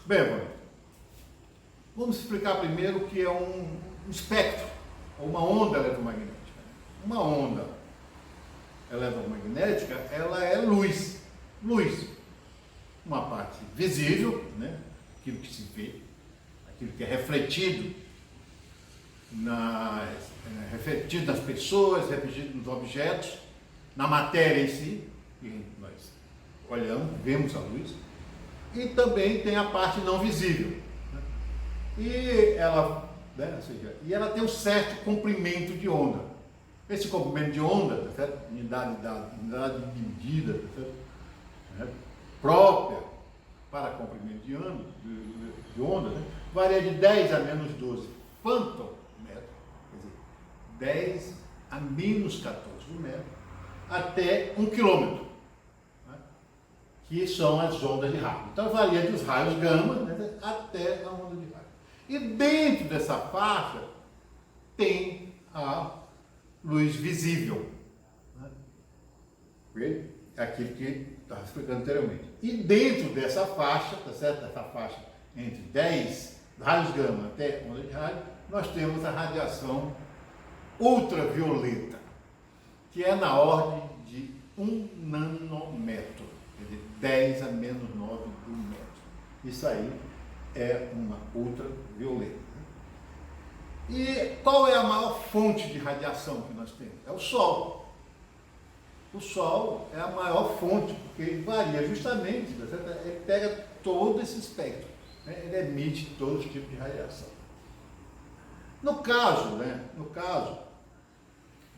Bem, vamos explicar primeiro o que é um espectro, ou uma onda eletromagnética. Uma onda eletromagnética, ela é luz. Luz, uma parte visível, né? Aquilo que se vê, aquilo que é refletido nas pessoas, refletido nos objetos, na matéria em si, que nós olhamos, vemos a luz, e também tem a parte não visível, né? E ela, né, ou seja, tem um certo comprimento de onda. Esse comprimento de onda, tá certo? Unidade de medida, tá certo? Né? Própria para comprimento de onda, né? Varia de 10 a menos 12 fantometros, quer dizer, 10 a menos 14 metros, até 1 quilômetro, né? Que são as ondas de rádio. Então varia dos raios gama, né, até a onda de rádio. E dentro dessa faixa tem a luz visível, né? Okay? É aquilo que estava explicando anteriormente. E dentro dessa faixa, tá certo? Essa faixa entre 10 raios gama até onda de rádio, nós temos a radiação ultravioleta, que é na ordem de 1 nanômetro, quer dizer, 10 a menos 9 do metro. Isso aí é uma ultravioleta. E qual é a maior fonte de radiação que nós temos? É o Sol. O Sol é a maior fonte, porque ele varia justamente, ele pega todo esse espectro, né? Ele emite todos os tipos de radiação. No caso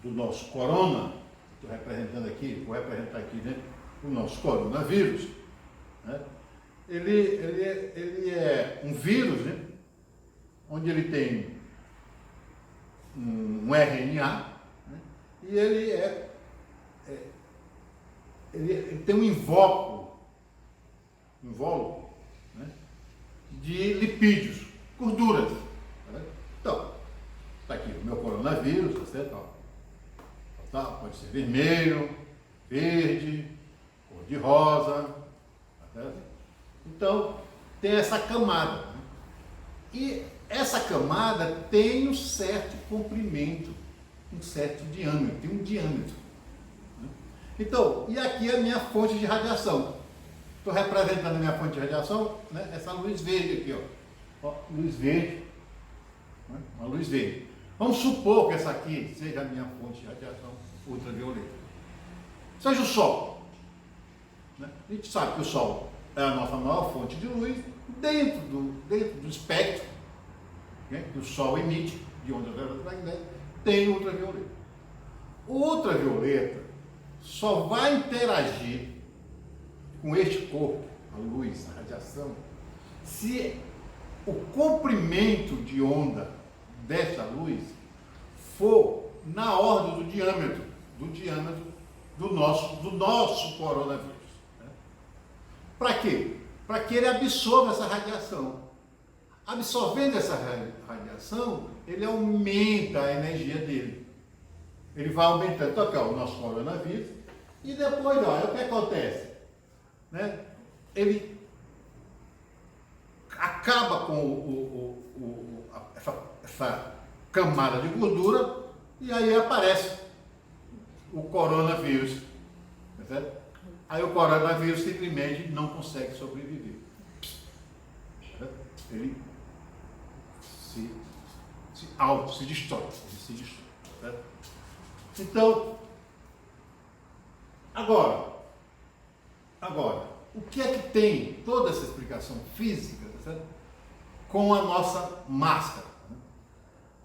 do nosso corona, estou representando aqui, vou representar aqui, né, o nosso coronavírus, né? Ele é um vírus, né, onde ele tem um RNA, né, e ele tem um invólucro, né, de lipídios, gorduras. Tá? Então, está aqui o meu coronavírus, tá certo? Tá, pode ser vermelho, verde, cor de rosa. Tá certo? Então, tem essa camada. Né? E essa camada tem um certo comprimento, um certo diâmetro, tem um diâmetro. Então, e aqui é a minha fonte de radiação. Estou representando a minha fonte de radiação, né? Essa luz verde aqui, ó, luz verde, né? Uma luz verde. Vamos supor que essa aqui seja a minha fonte de radiação ultravioleta. Seja o Sol. Né? A gente sabe que o Sol é a nossa maior fonte de luz dentro do espectro, né, que o Sol emite de ondas eletromagnéticas, tem o ultravioleta. O ultravioleta só vai interagir com este corpo, a luz, a radiação, se o comprimento de onda dessa luz for na ordem do nosso coronavírus. Né? Para quê? Para que ele absorva essa radiação. Absorvendo essa radiação, ele aumenta a energia dele. Ele vai aumentando, então aqui, ó, o nosso coronavírus, e depois, olha, o que acontece? Né? Ele acaba com essa camada de gordura e aí aparece o coronavírus. Tá certo? Aí o coronavírus simplesmente não consegue sobreviver. Tá? Ele se destrói. Tá? Então, agora, o que é que tem toda essa explicação física, tá certo? Com a nossa máscara? Né?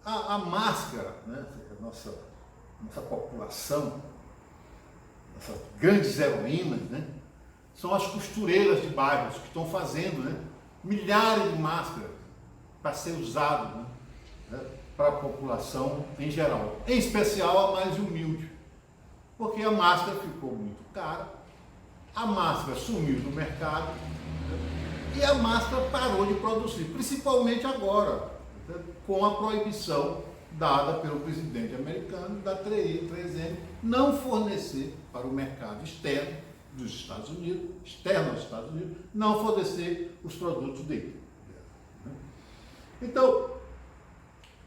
A máscara, né? A nossa população, essas grandes heroínas, né? São as costureiras de bairros que estão fazendo, né, milhares de máscaras para ser usado, né, para a população em geral, em especial a mais humilde, porque a máscara ficou muito cara, a máscara sumiu do mercado, né, e a máscara parou de produzir, principalmente agora, né, com a proibição dada pelo presidente americano da 3M não fornecer para o mercado externo dos Estados Unidos, externo aos Estados Unidos, não fornecer os produtos dele. Então,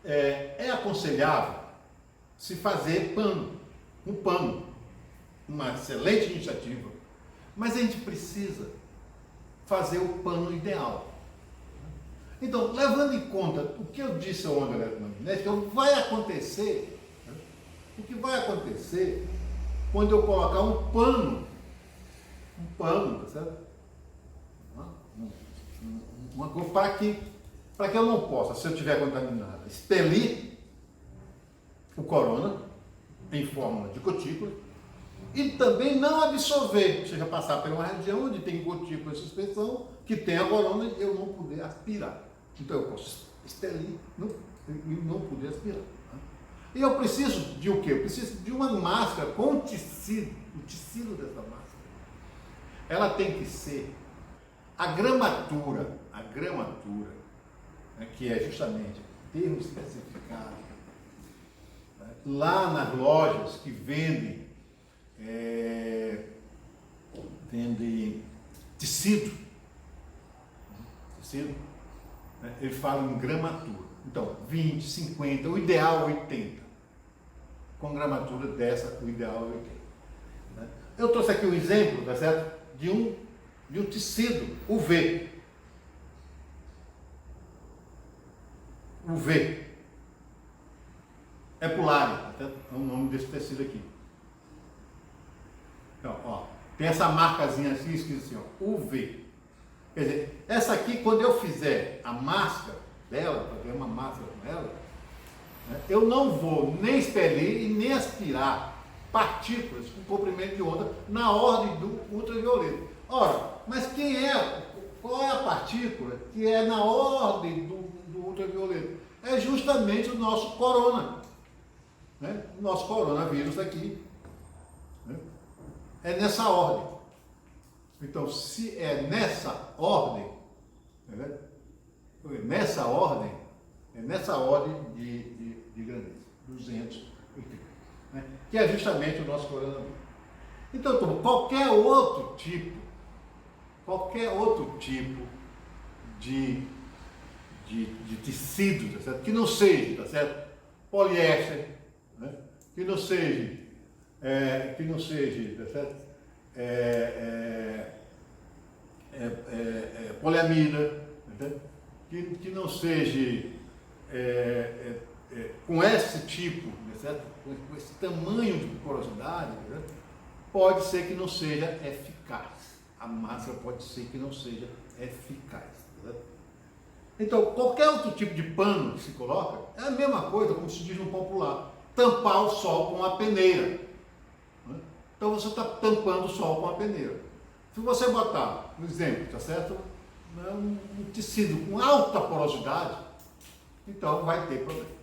é aconselhável se fazer um pano, uma excelente iniciativa, mas a gente precisa fazer o pano ideal. Então, levando em conta o que eu disse ao onda eletromagnética, o que vai acontecer quando eu colocar um pano, tá certo? Uma coisa para que eu não possa, se eu estiver contaminado, expelir o corona em forma de gotícula e também não absorver, ou seja, passar por uma região onde tem gotícula de suspensão, que tem a corona e eu não poder aspirar. Então eu posso expelir e não poder aspirar. E eu preciso de o quê? Eu preciso de uma máscara com tecido, o tecido dessa máscara. Ela tem que ser a gramatura, né, que é justamente o termo especificado, né, lá nas lojas que vendem tecido, né, ele fala em gramatura. Então, 20, 50, o ideal é 80. Com gramatura dessa, o ideal é 80. Né? Eu trouxe aqui um exemplo, tá certo? De um tecido UV. UV. É Polaris, tá certo? É o nome desse tecido aqui. Então, ó, tem essa marcazinha assim, escrito assim, ó, UV. Quer dizer, essa aqui, quando eu fizer a máscara dela, para ter uma máscara com ela, né, eu não vou nem expelir e nem aspirar partículas com comprimento de onda na ordem do ultravioleta. Ora, mas qual é a partícula que é na ordem do ultravioleta? É justamente o nosso corona, né? O nosso coronavírus aqui, né? É nessa ordem. Então, se é nessa ordem, né? É nessa ordem de grandeza, 200, né? Que é justamente o nosso coronavírus. Então, qualquer outro tipo de tecido, tá certo? Que não seja, tá certo? Poliéster, né? Que não seja, tá certo? Poliamida, tá certo? Que não seja com esse tipo, tá certo? Com esse tamanho de porosidade, tá certo? Pode ser que não seja eficaz. A máscara pode ser que não seja eficaz. Tá certo? Então, qualquer outro tipo de pano que se coloca é a mesma coisa, como se diz no popular, tampar o sol com uma peneira. Né? Então, você está tampando o sol com uma peneira. Se você botar, um exemplo, tá certo? Um tecido com alta porosidade, então vai ter problema.